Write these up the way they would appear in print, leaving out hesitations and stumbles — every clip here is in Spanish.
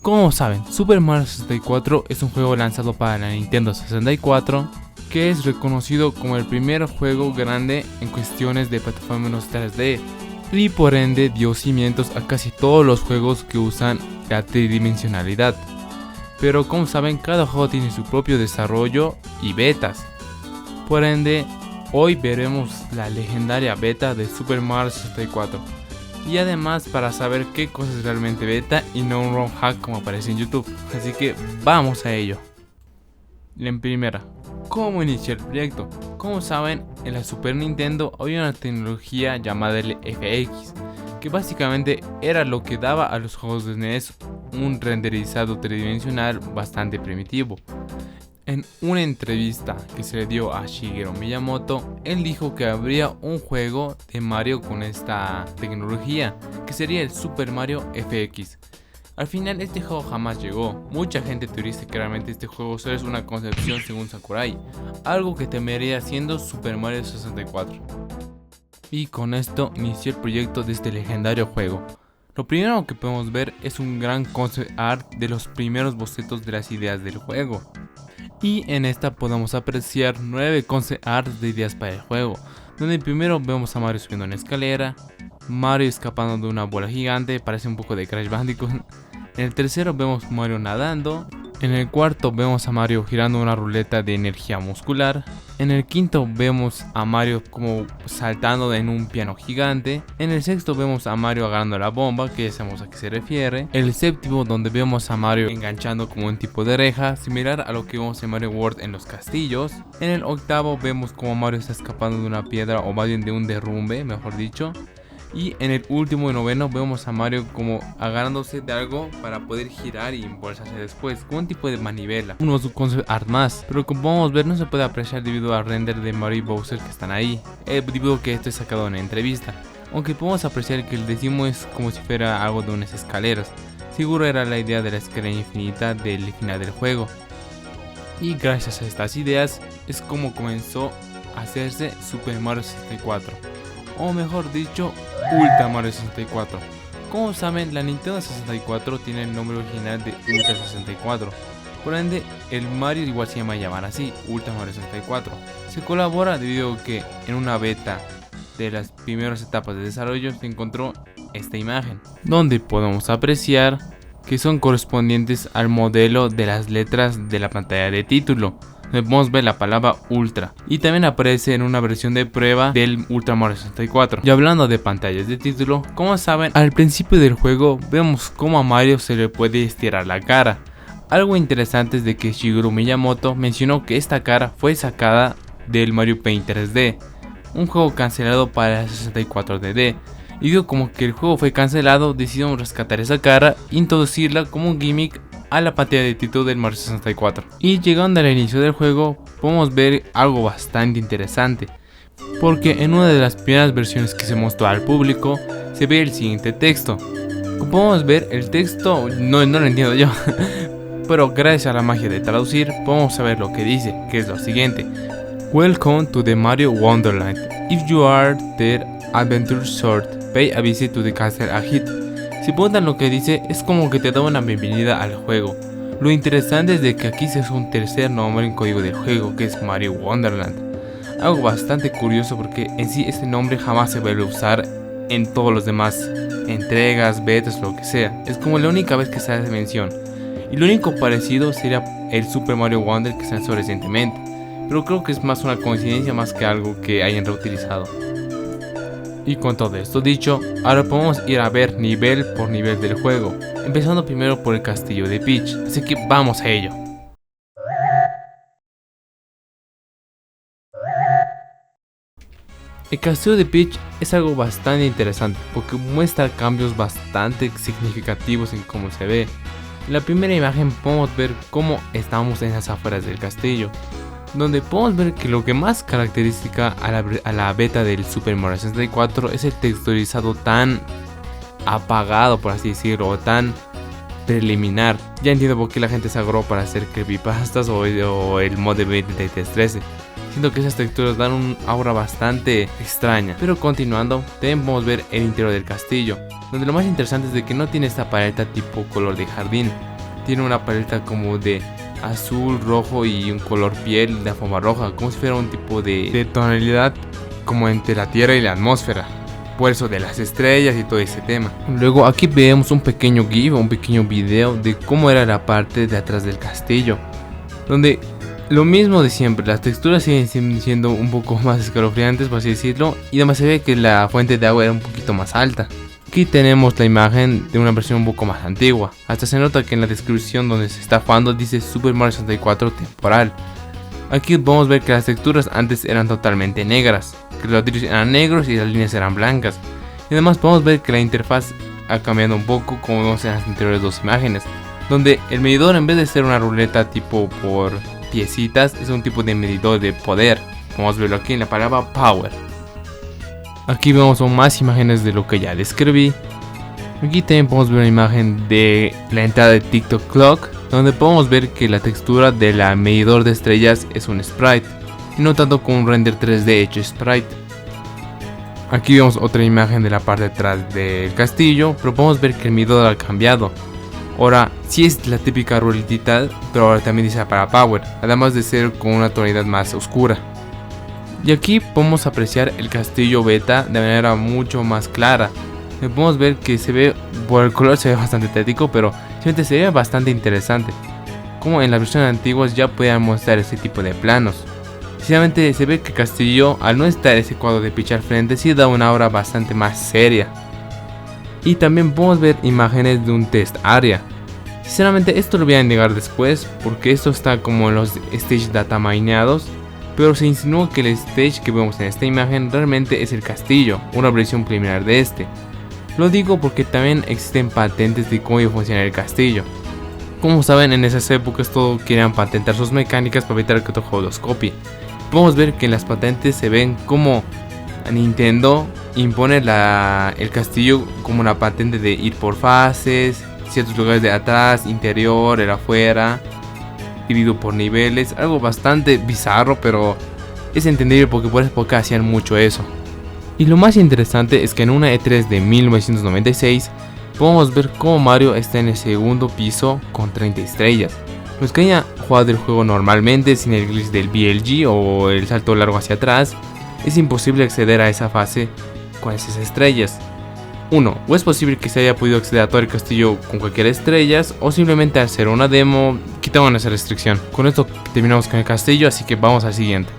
Como saben, Super Mario 64 es un juego lanzado para la Nintendo 64 que es reconocido como el primer juego grande en cuestiones de plataformas 3D y por ende dio cimientos a casi todos los juegos que usan la tridimensionalidad. Pero como saben, cada juego tiene su propio desarrollo y betas. Por ende, hoy veremos la legendaria beta de Super Mario 64. Y además para saber qué cosa es realmente beta y no un ROM hack como aparece en YouTube. Así que vamos a ello. En primera, ¿cómo iniciar el proyecto? Como saben, en la Super Nintendo había una tecnología llamada el FX, que básicamente era lo que daba a los juegos de NES un renderizado tridimensional bastante primitivo. En una entrevista que se le dio a Shigeru Miyamoto, él dijo que habría un juego de Mario con esta tecnología, que sería el Super Mario FX. Al final este juego jamás llegó. Mucha gente teoriza que realmente este juego solo es una concepción según Sakurai, algo que terminaría siendo Super Mario 64. Y con esto inició el proyecto de este legendario juego. Lo primero que podemos ver es un gran concept art de los primeros bocetos de las ideas del juego. Y en esta podemos apreciar 9 concept arts de ideas para el juego, donde primero vemos a Mario subiendo una escalera, Mario escapando de una bola gigante, parece un poco de Crash Bandicoot. En el tercero vemos Mario nadando. En el cuarto vemos a Mario girando una ruleta de energía muscular. En el quinto vemos a Mario como saltando en un piano gigante. En el sexto vemos a Mario agarrando la bomba, que ya sabemos a qué se refiere. El séptimo donde vemos a Mario enganchando como un tipo de reja, similar a lo que vemos en Mario World en los castillos. En el octavo vemos como Mario está escapando de una piedra, o más bien de un derrumbe, mejor dicho. Y en el último y noveno vemos a Mario como agarrándose de algo para poder girar y impulsarse después, con un tipo de manivela. Unos concept art más, pero como podemos ver no se puede apreciar debido al render de Mario y Bowser que están ahí, debido a que esto es sacado en una entrevista. Aunque podemos apreciar que el décimo es como si fuera algo de unas escaleras. Seguro era la idea de la escalera infinita del final del juego. Y gracias a estas ideas es como comenzó a hacerse Super Mario 64. O mejor dicho, Ultra Mario 64. Como saben, la Nintendo 64 tiene el nombre original de Ultra 64. Por ende, el Mario igual se llama llamar así, Ultra Mario 64. Se colabora debido a que en una beta de las primeras etapas de desarrollo se encontró esta imagen, donde podemos apreciar que son correspondientes al modelo de las letras de la pantalla de título. Podemos ver la palabra Ultra y también aparece en una versión de prueba del Ultra Mario 64. Y hablando de pantallas de título, como saben, al principio del juego vemos cómo a Mario se le puede estirar la cara. Algo interesante es de que Shigeru Miyamoto mencionó que esta cara fue sacada del Mario Paint 3D, un juego cancelado para la 64DD. Y digo, como que el juego fue cancelado, decidieron rescatar esa cara e introducirla como un gimmick a la pantalla de título del Mario 64. Y llegando al inicio del juego podemos ver algo bastante interesante, porque en una de las primeras versiones que se mostró al público se ve el siguiente texto. Como podemos ver, el texto no lo entiendo yo, pero gracias a la magia de traducir podemos saber lo que dice, que es lo siguiente: Welcome to the Mario Wonderland. If you are there, adventure short, pay a visit to the castle ahead. Si preguntan lo que dice, es como que te da una bienvenida al juego. Lo interesante es de que aquí se usa un tercer nombre en código del juego, que es Mario Wonderland. Algo bastante curioso porque en sí este nombre jamás se vuelve a usar en todos los demás entregas, betas, lo que sea. Es como la única vez que se hace mención. Y lo único parecido sería el Super Mario Wonder que se lanzó recientemente. Pero creo que es más una coincidencia más que algo que hayan reutilizado. Y con todo esto dicho, ahora podemos ir a ver nivel por nivel del juego, empezando primero por el castillo de Peach, así que vamos a ello. El castillo de Peach es algo bastante interesante porque muestra cambios bastante significativos en cómo se ve. En la primera imagen podemos ver cómo estamos en las afueras del castillo, donde podemos ver que lo que más caracteriza a la beta del Super Mario 64 es el texturizado tan apagado, por así decirlo, o tan preliminar. Ya entiendo por qué la gente se agarró para hacer creepypastas o el mod de 2313. Siento que esas texturas dan un aura bastante extraña. Pero continuando, también podemos ver el interior del castillo, donde lo más interesante es de que no tiene esta paleta tipo color de jardín, tiene una paleta como de azul, rojo y un color piel de forma roja, como si fuera un tipo de tonalidad como entre la tierra y la atmósfera, por eso de las estrellas y todo ese tema. Luego aquí vemos un pequeño GIF, un pequeño video de cómo era la parte de atrás del castillo, donde lo mismo de siempre, las texturas siguen siendo un poco más escalofriantes, por así decirlo, y además se ve que la fuente de agua era un poquito más alta. Aquí tenemos la imagen de una versión un poco más antigua, hasta se nota que en la descripción donde se está jugando dice Super Mario 64 temporal. Aquí podemos ver que las texturas antes eran totalmente negras, que los ladrillos eran negros y las líneas eran blancas. Y además podemos ver que la interfaz ha cambiado un poco como vemos en las anteriores dos imágenes, donde el medidor en vez de ser una ruleta tipo por piecitas es un tipo de medidor de poder. Vamos a verlo aquí en la palabra Power. Aquí vemos más imágenes de lo que ya describí. Aquí también podemos ver una imagen de la entrada de TikTok Clock, donde podemos ver que la textura de la medidor de estrellas es un sprite, y no tanto como un render 3D hecho sprite. Aquí vemos otra imagen de la parte de atrás del castillo, pero podemos ver que el medidor ha cambiado. Ahora sí es la típica ruletita, pero ahora también dice para Power, además de ser con una tonalidad más oscura. Y aquí podemos apreciar el castillo beta de manera mucho más clara. Podemos ver que se ve, por el color se ve bastante tétrico, pero simplemente se ve bastante interesante. Como en las versiones antiguas ya podían mostrar este tipo de planos. Sinceramente se ve que el castillo, al no estar ese cuadro de pitch al frente, sí da una aura bastante más seria. Y también podemos ver imágenes de un test area. Sinceramente esto lo voy a negar después, porque esto está como en los stage data mineados. Pero se insinuó que el stage que vemos en esta imagen realmente es el castillo, una versión preliminar de este. Lo digo porque también existen patentes de cómo iba a funcionar el castillo. Como saben, en esas épocas todos querían patentar sus mecánicas para evitar que otro juego los copie. Podemos ver que en las patentes se ven como Nintendo impone el castillo como una patente de ir por fases, ciertos lugares de atrás, interior, el afuera, dividido por niveles, algo bastante bizarro, pero es entendible porque por esa época hacían mucho eso. Y lo más interesante es que en una E3 de 1996 podemos ver cómo Mario está en el segundo piso con 30 estrellas. Los que hayan jugado el juego normalmente sin el glitch del BLG o el salto largo hacia atrás, es imposible acceder a esa fase con esas estrellas. 1. O es posible que se haya podido acceder a todo el castillo con cualquier estrellas, o simplemente al ser una demo quitaban esa restricción. Con esto terminamos con el castillo, así que vamos al siguiente.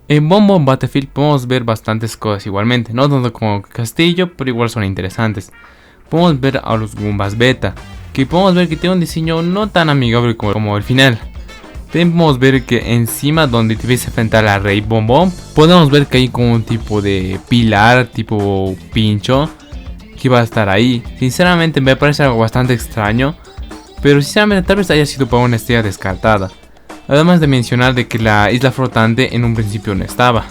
En Boom Boom Battlefield podemos ver bastantes cosas igualmente, no tanto como el castillo, pero igual son interesantes. Podemos ver a los Goombas Beta, que podemos ver que tiene un diseño no tan amigable como el final. También podemos ver que encima donde te ves a enfrentar a Rey Boom Boom, podemos ver que hay como un tipo de pilar, tipo pincho, que va a estar ahí. Sinceramente me parece algo bastante extraño, pero sinceramente tal vez haya sido para una estrella descartada. Además de mencionar de que la isla flotante en un principio no estaba.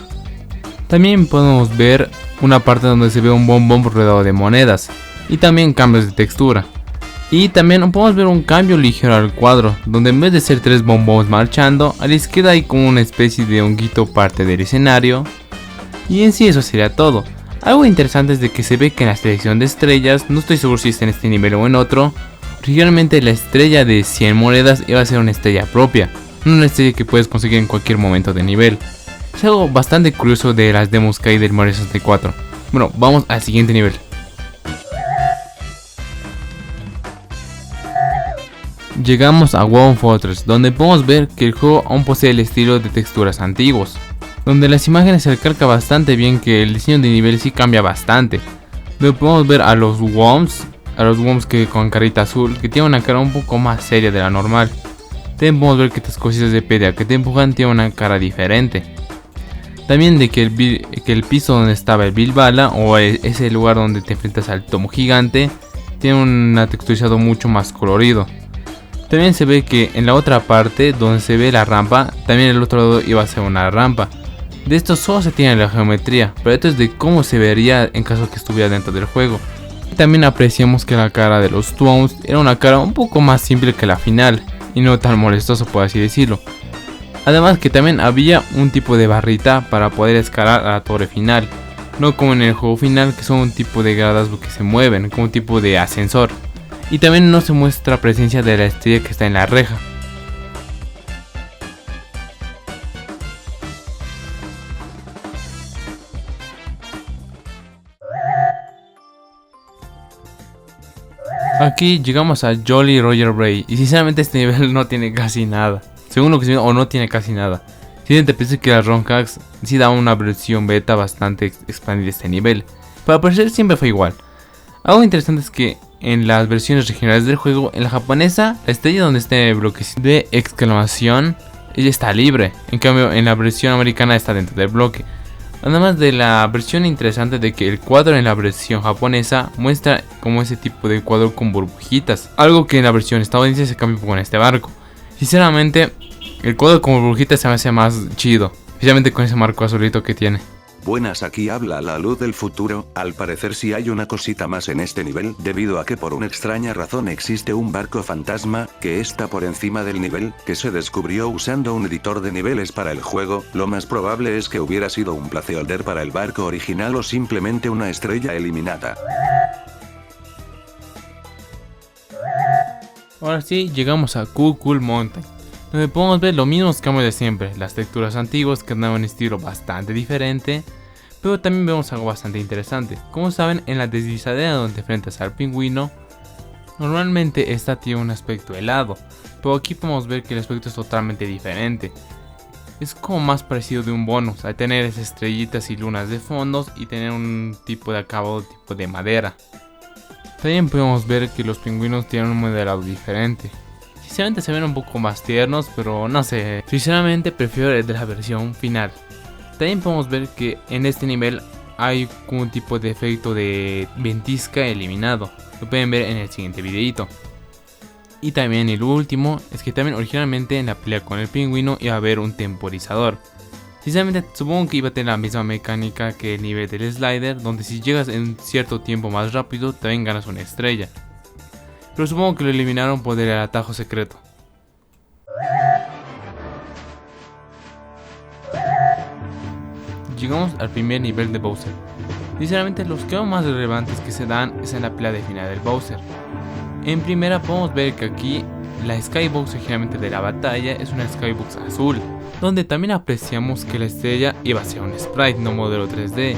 También podemos ver una parte donde se ve un bombón rodeado de monedas, y también cambios de textura. Y también podemos ver un cambio ligero al cuadro, donde en vez de ser 3 bombones marchando, a la izquierda hay como una especie de honguito parte del escenario. Y en sí eso sería todo. Algo interesante es de que se ve que en la selección de estrellas, no estoy seguro si está en este nivel o en otro, originalmente la estrella de 100 monedas iba a ser una estrella propia, no una estrella que puedes conseguir en cualquier momento de nivel. Es algo bastante curioso de las demos que hay del Mario 64. Bueno, vamos al siguiente nivel. Llegamos a Wow Fortress, donde podemos ver que el juego aún posee el estilo de texturas antiguos, donde las imágenes se recalca bastante bien que el diseño de nivel sí cambia bastante. Donde podemos ver a los Worms que con carita azul, que tienen una cara un poco más seria de la normal. También podemos ver que estas cositas de pelea que te empujan tienen una cara diferente. También de que el piso donde estaba el Bilbala, o ese lugar donde te enfrentas al tomo gigante, tiene un texturizado mucho más colorido. También se ve que en la otra parte donde se ve la rampa, también el otro lado iba a ser una rampa. De esto solo se tiene la geometría, pero esto es de cómo se vería en caso que estuviera dentro del juego. También apreciamos que la cara de los Twowns era una cara un poco más simple que la final, y no tan molestoso por así decirlo. Además que también había un tipo de barrita para poder escalar a la torre final. no como en el juego final, que son un tipo de gradas que se mueven, como un tipo de ascensor. Y también no se muestra presencia de la estrella que está en la reja. Aquí llegamos a Jolly Roger Ray y sinceramente este nivel no tiene casi nada. Según lo que se ve, o no tiene casi nada. Si te parece que la ROM hacks sí da una versión beta bastante expandida de este nivel, pero al parecer siempre fue igual. Algo interesante es que en las versiones regionales del juego, en la japonesa, la estrella donde está el bloque de exclamación, ella está libre. En cambio, en la versión americana está dentro del bloque. Además de la versión interesante de que el cuadro en la versión japonesa muestra como ese tipo de cuadro con burbujitas, algo que en la versión estadounidense se cambia con este barco. Sinceramente, el cuadro con burbujitas se me hace más chido, especialmente con ese marco azulito que tiene. Buenas, aquí habla la luz del futuro. Al parecer sí hay una cosita más en este nivel, debido a que por una extraña razón existe un barco fantasma, que está por encima del nivel, que se descubrió usando un editor de niveles para el juego. Lo más probable es que hubiera sido un placeholder para el barco original o simplemente una estrella eliminada. Ahora sí, llegamos a Cool Mountain, donde podemos ver los mismos cambios de siempre, las texturas antiguas que dan un estilo bastante diferente, pero también vemos algo bastante interesante. Como saben, en la deslizadera donde te enfrentas al pingüino, normalmente esta tiene un aspecto helado, pero aquí podemos ver que el aspecto es totalmente diferente. Es como más parecido de un bonus, al tener esas estrellitas y lunas de fondos y tener un tipo de acabado tipo de madera. También podemos ver que los pingüinos tienen un modelado diferente. Sinceramente se ven un poco más tiernos, pero no sé, sinceramente prefiero el de la versión final. También podemos ver que en este nivel hay un tipo de efecto de ventisca eliminado. Lo pueden ver en el siguiente videito. Y también el último es que también originalmente en la pelea con el pingüino iba a haber un temporizador. Sinceramente supongo que iba a tener la misma mecánica que el nivel del slider, donde si llegas en cierto tiempo más rápido también ganas una estrella. Pero supongo que lo eliminaron por el atajo secreto. Llegamos al primer nivel de Bowser. Sinceramente los que más relevantes que se dan es en la pelea de final del Bowser. En primera podemos ver que aquí la Skybox originalmente de la batalla es una Skybox azul, donde también apreciamos que la estrella iba a ser un sprite, no modelo 3D.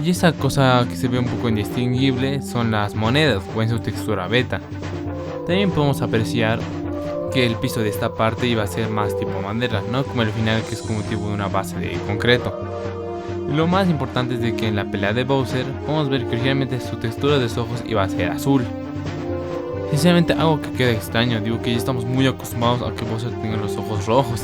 Y esa cosa que se ve un poco indistinguible son las monedas o en su textura beta. También podemos apreciar que el piso de esta parte iba a ser más tipo madera, no como el final que es como tipo de una base de concreto. Lo más importante es de que en la pelea de Bowser podemos ver que originalmente su textura de los ojos iba a ser azul. Sinceramente algo que queda extraño, digo que ya estamos muy acostumbrados a que Bowser tenga los ojos rojos.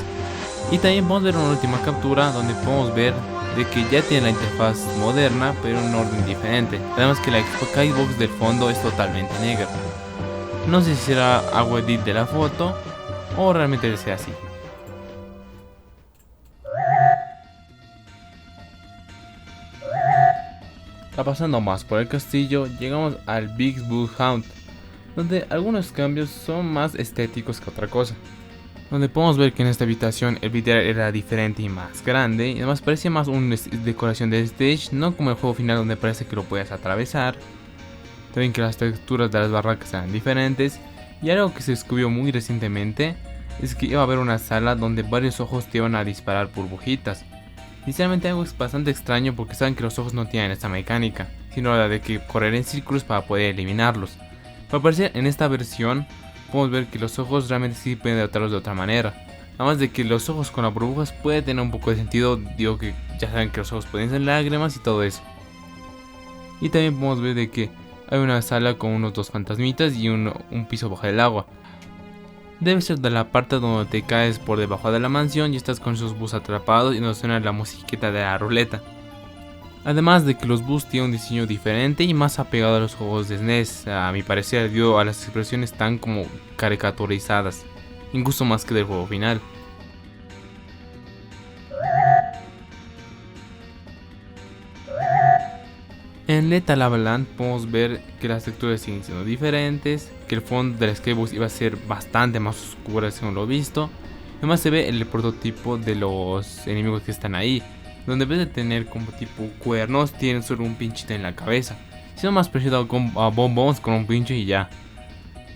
Y también podemos ver una última captura donde podemos ver de que ya tiene la interfaz moderna pero en un orden diferente. Además que la Skybox del fondo es totalmente negra. No sé si será algo edit de la foto o realmente sea así. Pasando más por el castillo, llegamos al Big Blue Hound, donde algunos cambios son más estéticos que otra cosa. Donde podemos ver que en esta habitación el video era diferente y más grande, y además parecía más una decoración de stage, no como el juego final donde parece que lo puedes atravesar. También que las texturas de las barracas eran diferentes, y algo que se descubrió muy recientemente es que iba a haber una sala donde varios ojos te iban a disparar burbujitas. Sinceramente algo es bastante extraño porque saben que los ojos no tienen esta mecánica, sino la de que correr en círculos para poder eliminarlos. Para parecer en esta versión podemos ver que los ojos realmente sí pueden derrotarlos de otra manera. Además de que los ojos con las burbujas puede tener un poco de sentido, digo que ya saben que los ojos pueden ser lágrimas y todo eso. Y también podemos ver de que hay una sala con unos dos fantasmitas y un piso bajo el agua. Debe ser de la parte donde te caes por debajo de la mansión y estás con esos bus atrapados y nos suena la musiquita de la ruleta. Además de que los bus tienen un diseño diferente y más apegado a los juegos de SNES, a mi parecer debido a las expresiones tan como caricaturizadas, incluso más que del juego final. En Lethal Lava Land podemos ver que las texturas siguen siendo diferentes, que el fondo de la Skybox iba a ser bastante más oscura según lo visto. Además se ve el prototipo de los enemigos que están ahí. donde en vez de tener como tipo cuernos, tienen solo un pinchito en la cabeza, siendo más parecido a Bonbons con un pinche y ya.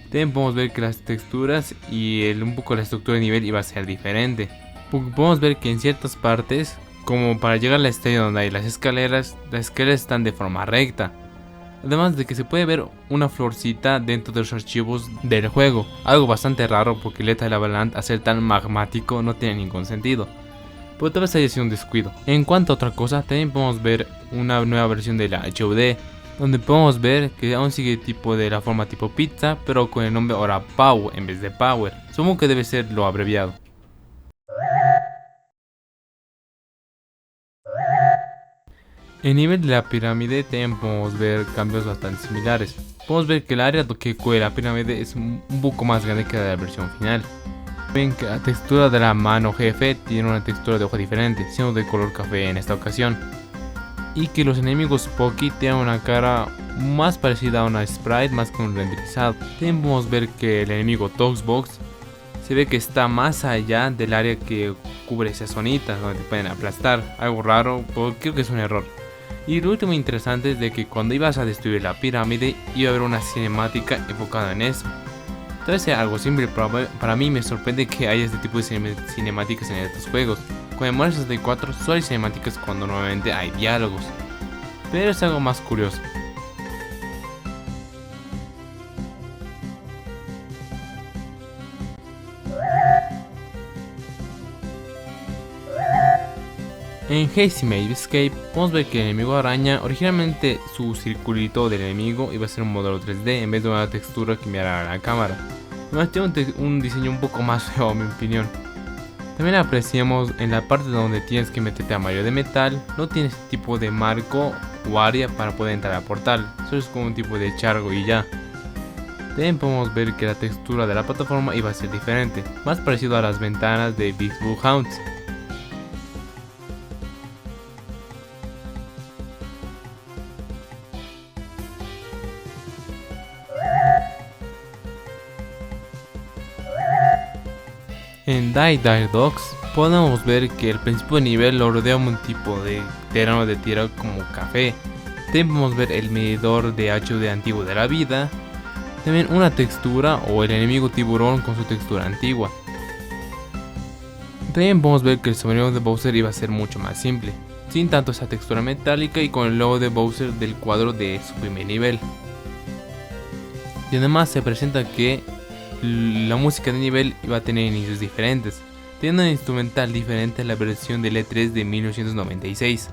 También podemos ver que las texturas y un poco la estructura de nivel iba a ser diferente, porque podemos ver que en ciertas partes, como para llegar a la estrella donde hay las escaleras están de forma recta. Además de que se puede ver una florcita dentro de los archivos del juego, algo bastante raro porque Lethal Avalanche, a ser tan magmático, no tiene ningún sentido, pero tal vez haya sido un descuido. En cuanto a otra cosa, también podemos ver una nueva versión de la HUD, donde podemos ver que aún sigue tipo de la forma tipo pizza, pero con el nombre ahora Pow en vez de Power. Supongo que debe ser lo abreviado. En nivel de la pirámide también podemos ver cambios bastante similares. Podemos ver que el área que cubre la pirámide es un poco más grande que la de la versión final. Ven que la textura de la mano jefe tiene una textura de hoja diferente, siendo de color café en esta ocasión. Y que los enemigos Poki tienen una cara más parecida a una sprite más que un renderizado. También podemos ver que el enemigo Toxbox se ve que está más allá del área que cubre esas zonitas donde te pueden aplastar. Algo raro, pero creo que es un error. Y lo último interesante es de que cuando ibas a destruir la pirámide iba a haber una cinemática enfocada en eso. Tal vez sea algo simple, pero para mí me sorprende que haya este tipo de cinemáticas en estos juegos. Con el Mario 64 solo hay cinemáticas cuando normalmente hay diálogos, pero es algo más curioso. En Hazy Maze Escape podemos ver que el enemigo araña, originalmente su circulito del enemigo iba a ser un modelo 3D en vez de una textura que mirara a la cámara. Además tiene un diseño un poco más feo en mi opinión. También apreciamos en la parte donde tienes que meterte a Mario de metal, no tiene este tipo de marco o área para poder entrar al portal, solo es como un tipo de charco y ya. También podemos ver que la textura de la plataforma iba a ser diferente, más parecido a las ventanas de Big Blue Hounds. En Die Die Dogs podemos ver que el principio de nivel lo rodea un tipo de terreno de tierra como café. También podemos ver el medidor de HUD antiguo de la vida. También una textura o el enemigo tiburón con su textura antigua. También podemos ver que el sombrero de Bowser iba a ser mucho más simple, sin tanto esa textura metálica y con el logo de Bowser del cuadro de su primer nivel. Y además se presenta que la música de nivel iba a tener inicios diferentes, teniendo un instrumental diferente a la versión del E3 de 1996.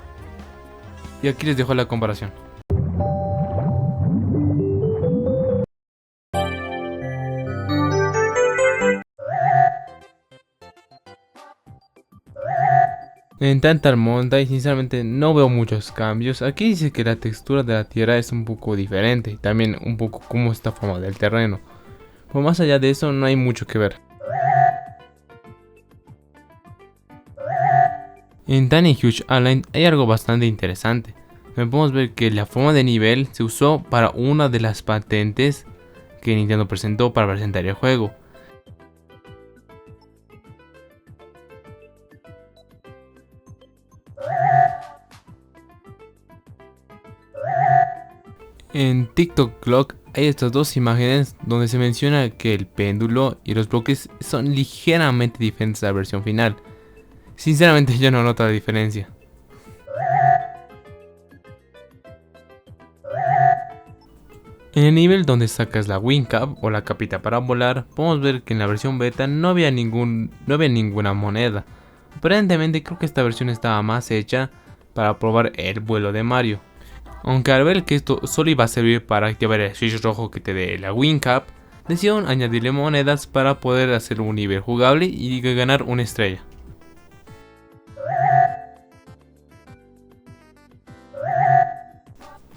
Y aquí les dejo la comparación. En Tantal Mountain sinceramente no veo muchos cambios. Aquí dice que la textura de la tierra es un poco diferente, también un poco cómo está formado el terreno. Pero más allá de eso no hay mucho que ver. En Tiny Huge Island hay algo bastante interesante. Podemos ver que la forma de nivel se usó para una de las patentes que Nintendo presentó para presentar el juego. En TikTok Clock hay estas dos imágenes donde se menciona que el péndulo y los bloques son ligeramente diferentes a la versión final. Sinceramente yo no noto la diferencia. En el nivel donde sacas la Wing Cap o la capita para volar, podemos ver que en la versión beta no había ninguna moneda. Aparentemente creo que esta versión estaba más hecha para probar el vuelo de Mario. Aunque al ver que esto solo iba a servir para activar el switch rojo que te dé la Wing Cap, decidieron añadirle monedas para poder hacer un nivel jugable y ganar una estrella.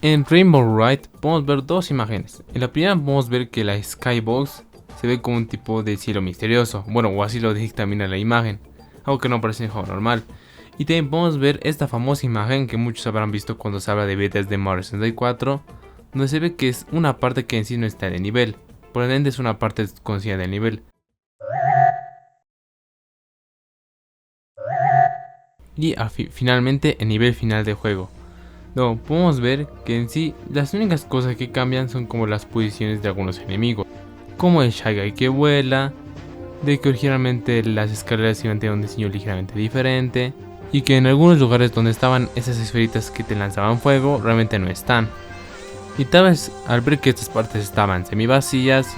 En Rainbow Ride podemos ver dos imágenes. En la primera podemos ver que la Skybox se ve como un tipo de cielo misterioso, bueno, o así lo dictamina la imagen, algo que no parece en juego normal. Y también podemos ver esta famosa imagen que muchos habrán visto cuando se habla de betas de Mario 64, donde se ve que es una parte que en sí no está en el nivel, por ende es una parte desconocida del nivel. y finalmente el nivel final del juego. No, podemos ver que en sí las únicas cosas que cambian son como las posiciones de algunos enemigos, como el Shy Guy que vuela, de que originalmente las escaleras iban a tener un diseño ligeramente diferente, y que en algunos lugares donde estaban esas esferitas que te lanzaban fuego realmente no están. Y tal vez al ver que estas partes estaban semi vacías,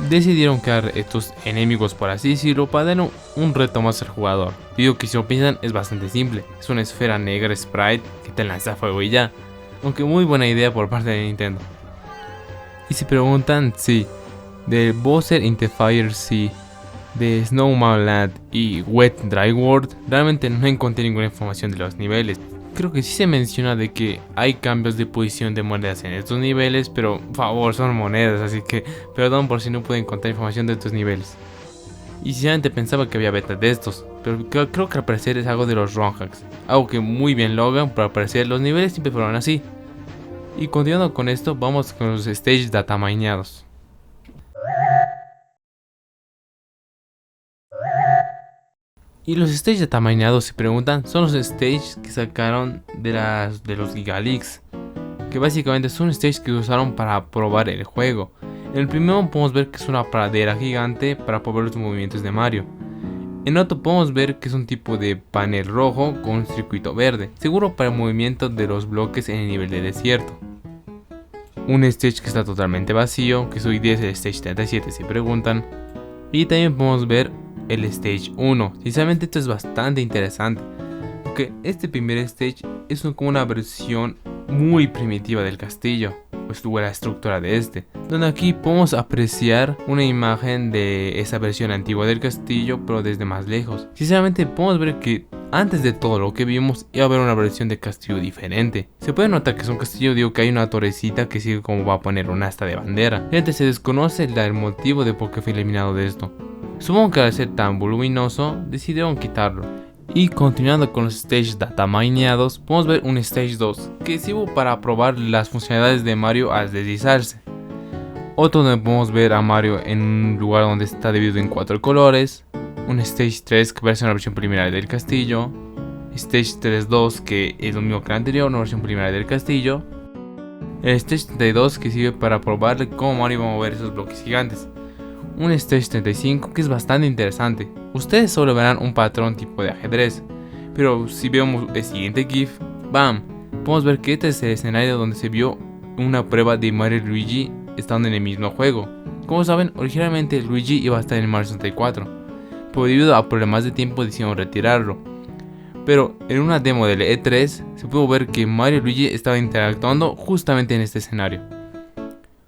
decidieron crear estos enemigos, por así decirlo, para dar un reto más al jugador. Digo que si lo piensan es bastante simple, es una esfera negra sprite que te lanza fuego y ya, aunque muy buena idea por parte de Nintendo. Y si preguntan, sí, de Bowser in the Fire Sea, de Snowman Land y Wet Dry World, realmente no encontré ninguna información de los niveles. Creo que sí se menciona de que hay cambios de posición de monedas en estos niveles, pero por favor, son monedas, así que perdón por si no pude encontrar información de estos niveles. Y sinceramente pensaba que había beta de estos, pero creo que al parecer es algo de los ROM hacks, algo que muy bien logran, pero al parecer los niveles siempre fueron así. Y continuando con esto, vamos con los stage datamineados. Y los stages datamineados, si preguntan, son los stages que sacaron de los Gigaleaks, que básicamente son stages que usaron para probar el juego. En el primero podemos ver que es una pradera gigante para probar los movimientos de Mario. En otro podemos ver que es un tipo de panel rojo con un circuito verde, seguro para el movimiento de los bloques en el nivel de desierto. Un stage que está totalmente vacío, que su ID es el stage 37 si preguntan. Y también podemos ver el Stage 1. Sinceramente esto es bastante interesante, porque este primer stage es como una versión muy primitiva del castillo, pues tuvo la estructura de este, donde aquí podemos apreciar una imagen de esa versión antigua del castillo, pero desde más lejos. Sinceramente podemos ver que antes de todo lo que vimos iba a haber una versión de castillo diferente. Se puede notar que es un castillo, digo que hay una torrecita que sigue como va a poner un asta de bandera. Gente, se desconoce el motivo de por qué fue eliminado de esto. Supongo que al ser tan voluminoso decidieron quitarlo. Y continuando con los stages datamineados, podemos ver un stage 2 que sirve para probar las funcionalidades de Mario al deslizarse. Otro donde podemos ver a Mario en un lugar donde está dividido en 4 colores. Un stage 3 que parece una versión preliminar del castillo. Stage 3-2 que es lo mismo que el anterior, una versión preliminar del castillo. El stage 32 que sirve para probarle cómo Mario va a mover esos bloques gigantes. Un stage 35 que es bastante interesante. Ustedes solo verán un patrón tipo de ajedrez, pero si vemos el siguiente GIF, ¡bam!, podemos ver que este es el escenario donde se vio una prueba de Mario y Luigi estando en el mismo juego. Como saben, originalmente Luigi iba a estar en Mario 64, pero debido a problemas de tiempo decidieron retirarlo. Pero en una demo del E3 se pudo ver que Mario y Luigi estaban interactuando justamente en este escenario.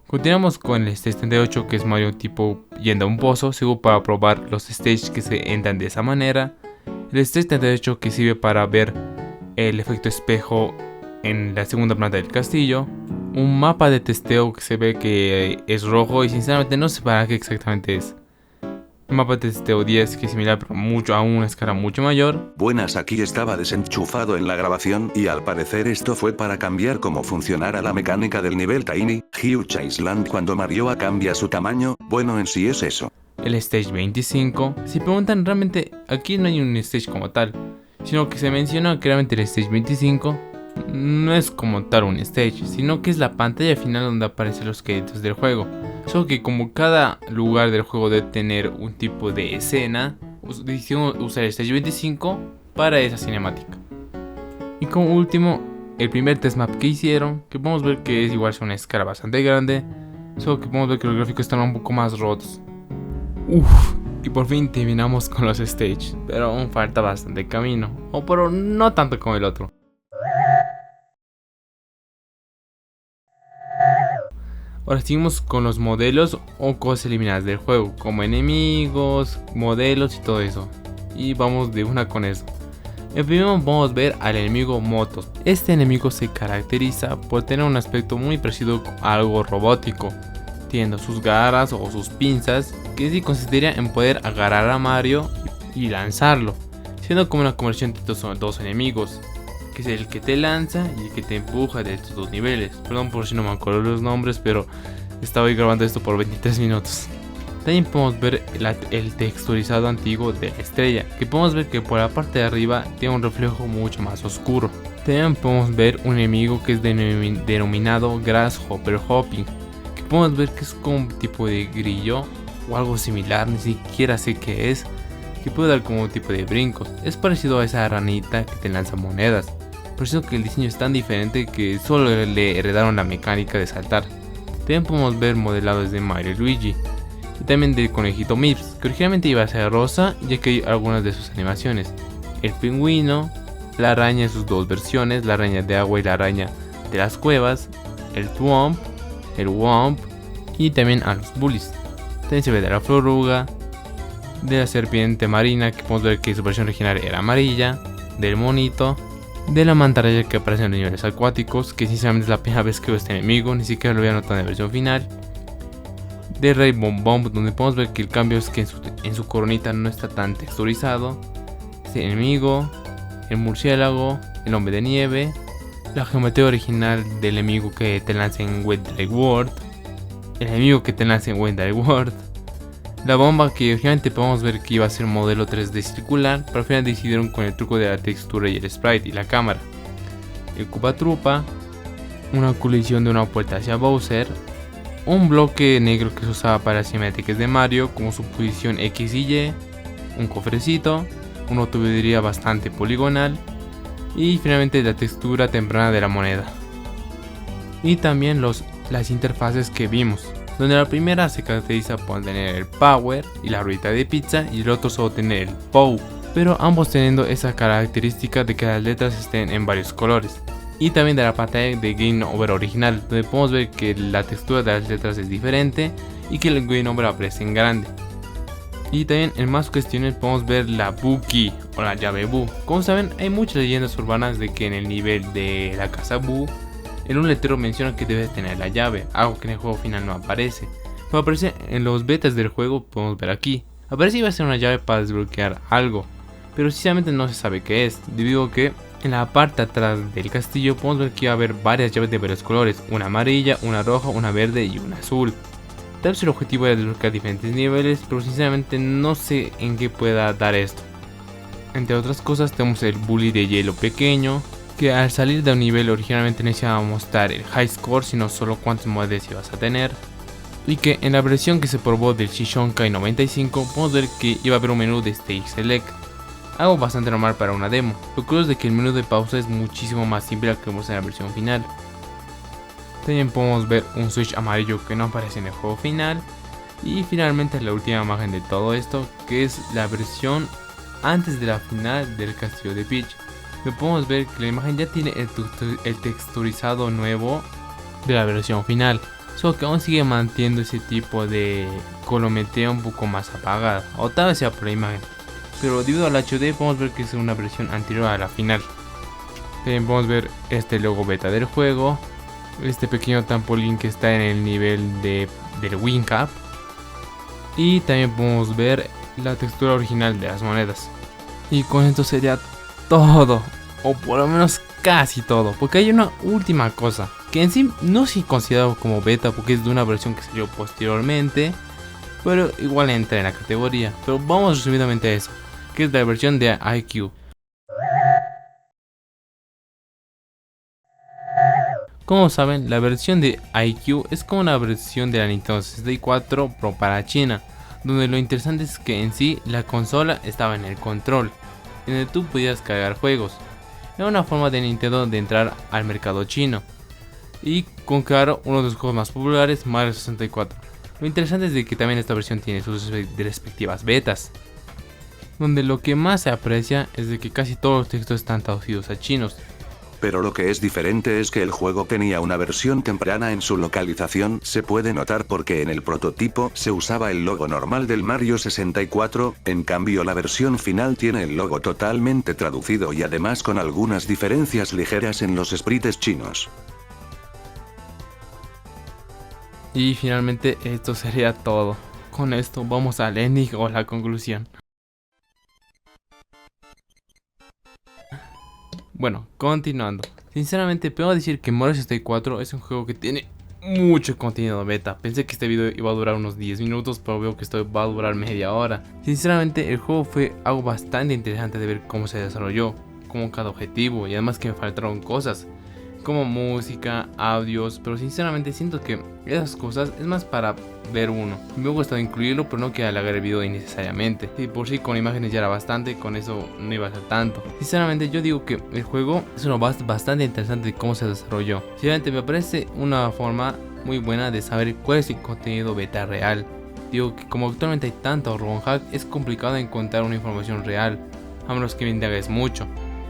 Continuamos con el stage 38, que es Mario tipo yendo a un pozo, seguro para probar los stages que se entran de esa manera. El stage 38 que sirve para ver el efecto espejo en la segunda planta del castillo. Un mapa de testeo que se ve que es rojo y sinceramente no sé para qué exactamente es. Un mapa de testeo 10 que es similar pero a una escala mucho mayor. Buenas, aquí estaba desenchufado en la grabación y al parecer esto fue para cambiar cómo funcionara la mecánica del nivel Tiny Huge Island cuando Mario cambia su tamaño. Bueno, en sí es eso. El stage 25, si preguntan, realmente aquí no hay un stage como tal, sino que se menciona que realmente el stage 25 no es como tal un stage, sino que es la pantalla final donde aparecen los créditos del juego. Solo que como cada lugar del juego debe tener un tipo de escena, decidimos usar el stage 25 para esa cinemática. Y como último, el primer test map que hicieron, que podemos ver que es igual a una escala bastante grande, solo que podemos ver que los gráficos están un poco más rotos. Y por fin terminamos con los stages, pero aún falta bastante camino, pero no tanto como el otro. Ahora seguimos con los modelos o cosas eliminadas del juego, como enemigos, modelos y todo eso. Y vamos de una con eso. En primero vamos a ver al enemigo Motos. Este enemigo se caracteriza por tener un aspecto muy parecido a algo robótico, teniendo sus garras o sus pinzas, que sí consistiría en poder agarrar a Mario y lanzarlo, siendo como una conversión de estos dos enemigos, que es el que te lanza y el que te empuja de estos dos niveles. Perdón por si no me acuerdo los nombres, pero estaba grabando esto por 23 minutos. También podemos ver el texturizado antiguo de la estrella, que podemos ver que por la parte de arriba tiene un reflejo mucho más oscuro. También podemos ver un enemigo que es denominado Grasshopper Hopping, que podemos ver que es como un tipo de grillo o algo similar, ni siquiera sé qué es, que puede dar como un tipo de brincos. Es parecido a esa ranita que te lanza monedas, por eso que el diseño es tan diferente que solo le heredaron la mecánica de saltar. También podemos ver modelados de Mario y Luigi, y también del conejito Mips, que originalmente iba a ser rosa, ya que hay algunas de sus animaciones. El pingüino, la araña en sus dos versiones, la araña de agua y la araña de las cuevas, el Thwomp, el Womp y también a los bullies. También se ve de la floruga, de la serpiente marina, que podemos ver que su versión original era amarilla, del monito, de la mantarraya que aparece en los niveles acuáticos, que sinceramente es la primera vez que veo este enemigo, ni siquiera lo había notado en la versión final. De Rey Bomb Bomb, donde podemos ver que el cambio es que en su coronita no está tan texturizado. Este enemigo, el murciélago, el hombre de nieve, la geometría original del enemigo que te lanza en Wendell World, el enemigo que te lanza en Wendell World, la bomba que originalmente podemos ver que iba a ser modelo 3D circular, pero al final decidieron con el truco de la textura y el sprite y la cámara. El Koopa Troopa, una colisión de una puerta hacia Bowser, un bloque negro que se usaba para las cinemáticas de Mario como su posición X y Y, un cofrecito, una tubería bastante poligonal y finalmente la textura temprana de la moneda. Y también las interfaces que vimos, donde la primera se caracteriza por tener el Power y la ruedita de pizza y el otro solo tener el POW, pero ambos teniendo esa característica de que las letras estén en varios colores. Y también de la pantalla de Game Over original, donde podemos ver que la textura de las letras es diferente y que el Game Over aparece en grande. Y también en más cuestiones podemos ver la Boo Key o la llave Boo. Como saben, hay muchas leyendas urbanas de que en el nivel de la casa Boo, en un letrero menciona que debes tener la llave, algo que en el juego final no aparece, pero aparece en los betas del juego. Podemos ver aquí, aparece que iba a ser una llave para desbloquear algo, pero sinceramente no se sabe qué es, debido a que en la parte atrás del castillo podemos ver que iba a haber varias llaves de varios colores, una amarilla, una roja, una verde y una azul. Tal vez el objetivo era desbloquear diferentes niveles, pero sinceramente no sé en qué pueda dar esto. Entre otras cosas tenemos el bully de hielo pequeño, que al salir de un nivel originalmente no iba a mostrar el high score, sino solo cuántas monedas ibas a tener. Y que en la versión que se probó del Shishonkai 95 podemos ver que iba a haber un menú de Stage Select, algo bastante normal para una demo. Lo curioso es de que el menú de pausa es muchísimo más simple al que vemos en la versión final. También podemos ver un switch amarillo que no aparece en el juego final. Y finalmente la última imagen de todo esto, que es la versión antes de la final del castillo de Peach. Que podemos ver que la imagen ya tiene el texturizado nuevo de la versión final, solo que aún sigue manteniendo ese tipo de colometría un poco más apagada, o tal vez sea por la imagen, pero debido al HD podemos ver que es una versión anterior a la final. También podemos ver este logo beta del juego, este pequeño trampolín que está en el nivel del Wing Cap, y también podemos ver la textura original de las monedas. Y con esto sería todo, o por lo menos casi todo, porque hay una última cosa que en sí no se considera como beta porque es de una versión que salió posteriormente, pero igual entra en la categoría. Pero vamos resumidamente a eso, que es la versión de IQ. Como saben, la versión de IQ es como una versión de la Nintendo 64 Pro para China, donde lo interesante es que en sí la consola estaba en el control, en el que tú podías cargar juegos. Era una forma de Nintendo de entrar al mercado chino y con claro uno de los juegos más populares, Mario 64. Lo interesante es de que también esta versión tiene sus respectivas betas, donde lo que más se aprecia es de que casi todos los textos están traducidos a chinos. Pero lo que es diferente es que el juego tenía una versión temprana en su localización, se puede notar porque en el prototipo se usaba el logo normal del Mario 64, en cambio la versión final tiene el logo totalmente traducido y además con algunas diferencias ligeras en los sprites chinos. Y finalmente esto sería todo. Con esto vamos al ending o la conclusión. Bueno, continuando. Sinceramente puedo decir que Mario 64 es un juego que tiene mucho contenido beta. Pensé que este video iba a durar unos 10 minutos, pero veo que esto va a durar media hora. Sinceramente, el juego fue algo bastante interesante de ver cómo se desarrolló, como cada objetivo, y además que me faltaron cosas como música, audios, pero sinceramente siento que esas cosas es más para ver uno. Me hubiera gustado incluirlo, pero no que alargar el video innecesariamente. Si por sí con imágenes ya era bastante, con eso no iba a ser tanto. Sinceramente yo digo que el juego es una base bastante interesante de cómo se desarrolló. Sinceramente me parece una forma muy buena de saber cuál es el contenido beta real. Digo que como actualmente hay tanto ROM hack, es complicado encontrar una información real, a menos que me indagues mucho.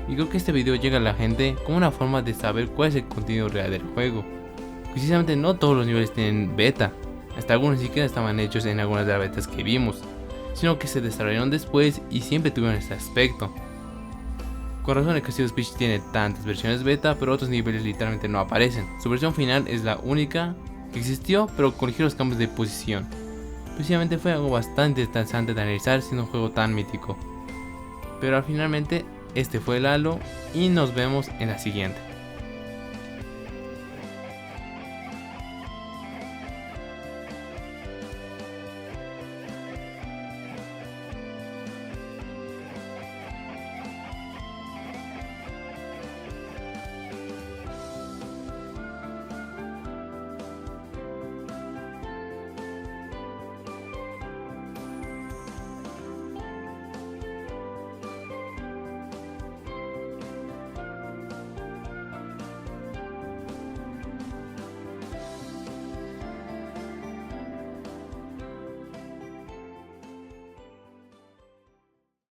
Y creo que este video llega a la gente como una forma de saber cuál es el contenido real del juego. Precisamente no todos los niveles tienen beta, hasta algunos ni siquiera estaban hechos en algunas de las betas que vimos, sino que se desarrollaron después y siempre tuvieron este aspecto. Con razón el Castillo Peach tiene tantas versiones beta, pero otros niveles literalmente no aparecen. Su versión final es la única que existió, pero con ligeros cambios de posición. Precisamente fue algo bastante interesante de analizar siendo un juego tan mítico. Pero finalmente este fue el Halo y nos vemos en la siguiente.